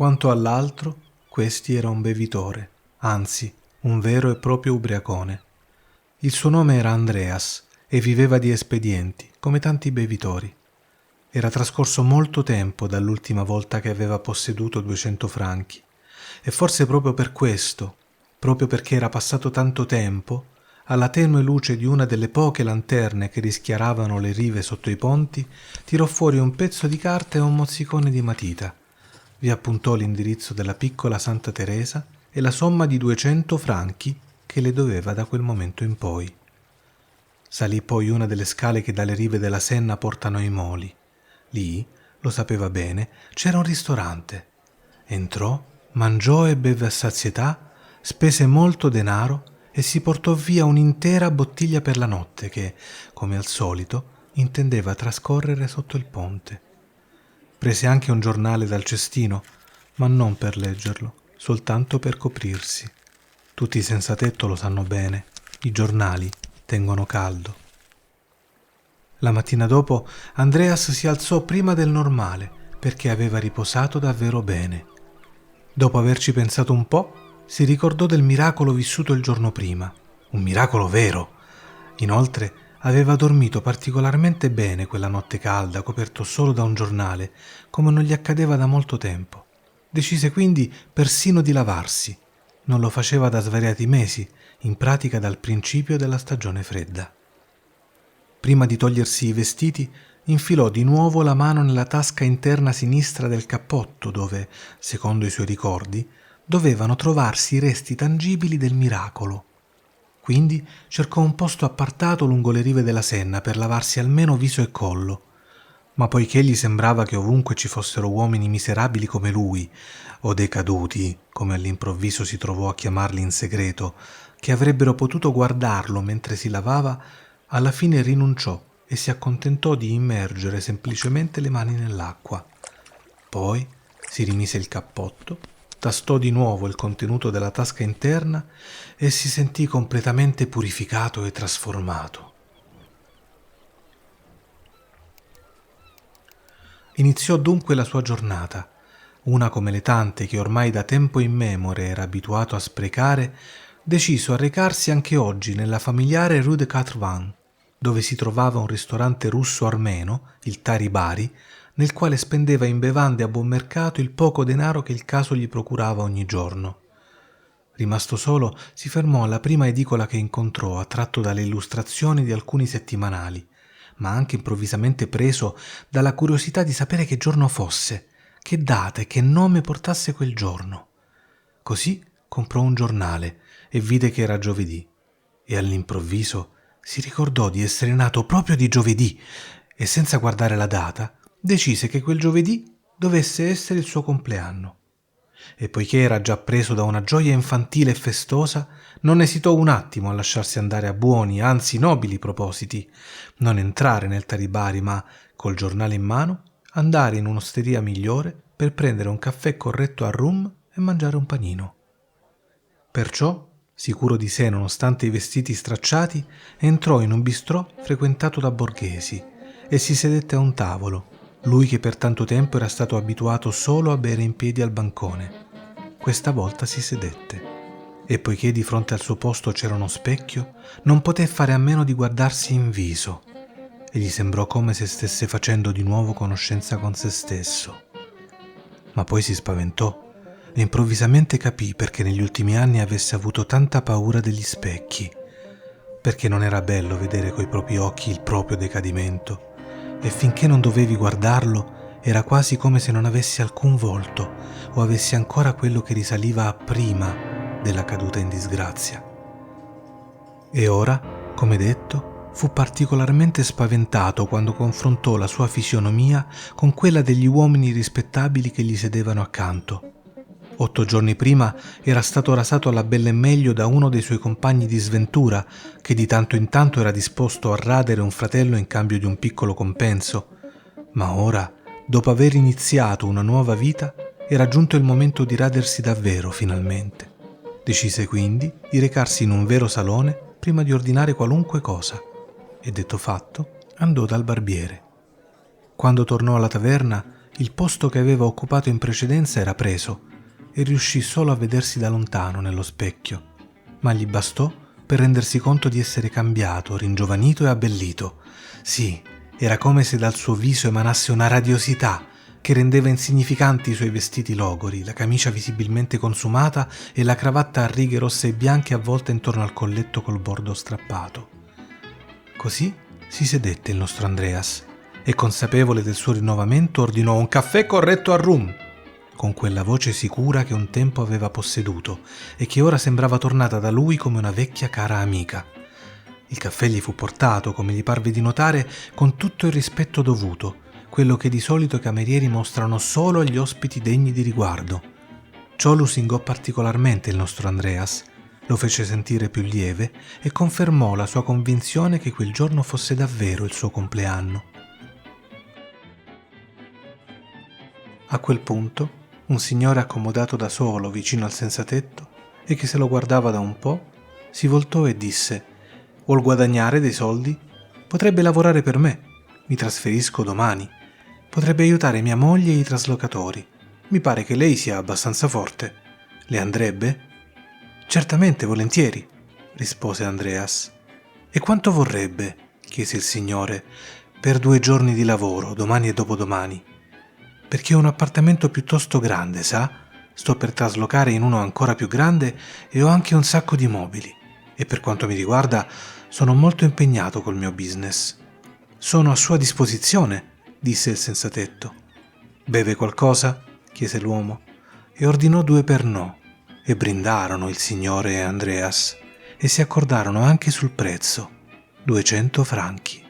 Quanto all'altro, questi era un bevitore, anzi, un vero e proprio ubriacone. Il suo nome era Andreas e viveva di espedienti, come tanti bevitori. Era trascorso molto tempo dall'ultima volta che aveva posseduto 200 franchi, e forse proprio per questo, proprio perché era passato tanto tempo, alla tenue luce di una delle poche lanterne che rischiaravano le rive sotto i ponti, tirò fuori un pezzo di carta e un mozzicone di matita. Vi appuntò l'indirizzo della piccola Santa Teresa e la somma di 200 franchi che le doveva da quel momento in poi. Salì poi una delle scale che dalle rive della Senna portano ai moli. Lì, lo sapeva bene, c'era un ristorante. Entrò, mangiò e beve a sazietà, spese molto denaro e si portò via un'intera bottiglia per la notte che, come al solito, intendeva trascorrere sotto il ponte. Prese anche un giornale dal cestino, ma non per leggerlo, soltanto per coprirsi. Tutti i senza tetto lo sanno bene, i giornali tengono caldo. La mattina dopo Andreas si alzò prima del normale perché aveva riposato davvero bene. Dopo averci pensato un po', si ricordò del miracolo vissuto il giorno prima, un miracolo vero. Inoltre aveva dormito particolarmente bene quella notte calda, coperto solo da un giornale, come non gli accadeva da molto tempo. Decise quindi persino di lavarsi. Non lo faceva da svariati mesi, in pratica dal principio della stagione fredda. Prima di togliersi i vestiti, infilò di nuovo la mano nella tasca interna sinistra del cappotto dove, secondo i suoi ricordi, dovevano trovarsi i resti tangibili del miracolo. Quindi cercò un posto appartato lungo le rive della Senna per lavarsi almeno viso e collo. Ma poiché gli sembrava che ovunque ci fossero uomini miserabili come lui, o decaduti, come all'improvviso si trovò a chiamarli in segreto, che avrebbero potuto guardarlo mentre si lavava, alla fine rinunciò e si accontentò di immergere semplicemente le mani nell'acqua. Poi si rimise il cappotto, tastò di nuovo il contenuto della tasca interna e si sentì completamente purificato e trasformato. Iniziò dunque la sua giornata, una come le tante che ormai da tempo immemore era abituato a sprecare, deciso a recarsi anche oggi nella familiare Rue de Quatre Vents, dove si trovava un ristorante russo-armeno, il Taribari, nel quale spendeva in bevande a buon mercato il poco denaro che il caso gli procurava ogni giorno. Rimasto solo, si fermò alla prima edicola che incontrò, attratto dalle illustrazioni di alcuni settimanali, ma anche improvvisamente preso dalla curiosità di sapere che giorno fosse, che data e che nome portasse quel giorno. Così comprò un giornale e vide che era giovedì, e all'improvviso si ricordò di essere nato proprio di giovedì e senza guardare la data decise che quel giovedì dovesse essere il suo compleanno. E poiché era già preso da una gioia infantile e festosa, non esitò un attimo a lasciarsi andare a buoni, anzi nobili propositi, non entrare nel Taribari, ma, col giornale in mano, andare in un'osteria migliore per prendere un caffè corretto a rum e mangiare un panino. Perciò, sicuro di sé nonostante i vestiti stracciati, entrò in un bistrò frequentato da borghesi e si sedette a un tavolo, lui che per tanto tempo era stato abituato solo a bere in piedi al bancone. Questa volta si sedette e poiché di fronte al suo posto c'era uno specchio, non poté fare a meno di guardarsi in viso e gli sembrò come se stesse facendo di nuovo conoscenza con se stesso. Ma poi si spaventò e improvvisamente capì perché negli ultimi anni avesse avuto tanta paura degli specchi, perché non era bello vedere coi propri occhi il proprio decadimento e finché non dovevi guardarlo era quasi come se non avessi alcun volto o avessi ancora quello che risaliva a prima della caduta in disgrazia. E ora, come detto, fu particolarmente spaventato quando confrontò la sua fisionomia con quella degli uomini rispettabili che gli sedevano accanto. 8 giorni prima era stato rasato alla belle e meglio da uno dei suoi compagni di sventura, che di tanto in tanto era disposto a radere un fratello in cambio di un piccolo compenso. Ma ora, dopo aver iniziato una nuova vita, era giunto il momento di radersi davvero, finalmente. Decise quindi di recarsi in un vero salone prima di ordinare qualunque cosa, e detto fatto, andò dal barbiere. Quando tornò alla taverna, Il posto che aveva occupato in precedenza era preso e riuscì solo a vedersi da lontano nello specchio, ma gli bastò per rendersi conto di essere cambiato, ringiovanito e abbellito. Sì, era come se dal suo viso emanasse una radiosità che rendeva insignificanti i suoi vestiti logori, la camicia visibilmente consumata e la cravatta a righe rosse e bianche avvolta intorno al colletto col bordo strappato. Così si sedette il nostro Andreas e, consapevole del suo rinnovamento, ordinò un caffè corretto al rum, con quella voce sicura che un tempo aveva posseduto e che ora sembrava tornata da lui come una vecchia cara amica. Il caffè gli fu portato, come gli parve di notare, con tutto il rispetto dovuto, quello che di solito i camerieri mostrano solo agli ospiti degni di riguardo. Ciò lusingò particolarmente il nostro Andreas, lo fece sentire più lieve e confermò la sua convinzione che quel giorno fosse davvero il suo compleanno. A quel punto, un signore accomodato da solo vicino al senzatetto e che se lo guardava da un po', si voltò e disse: «Vuol guadagnare dei soldi? Potrebbe lavorare per me. Mi trasferisco domani. Potrebbe aiutare mia moglie e i traslocatori. Mi pare che lei sia abbastanza forte. Le andrebbe?» «Certamente, volentieri», rispose Andreas. «E quanto vorrebbe?» chiese il signore. «Per 2 giorni di lavoro, domani e dopodomani. Perché ho un appartamento piuttosto grande, sa? Sto per traslocare in uno ancora più grande e ho anche un sacco di mobili. E per quanto mi riguarda, sono molto impegnato col mio business». «Sono a sua disposizione», disse il senzatetto. «Beve qualcosa?» chiese l'uomo e ordinò 2 Pernod e brindarono il signore e Andreas e si accordarono anche sul prezzo: 200 franchi.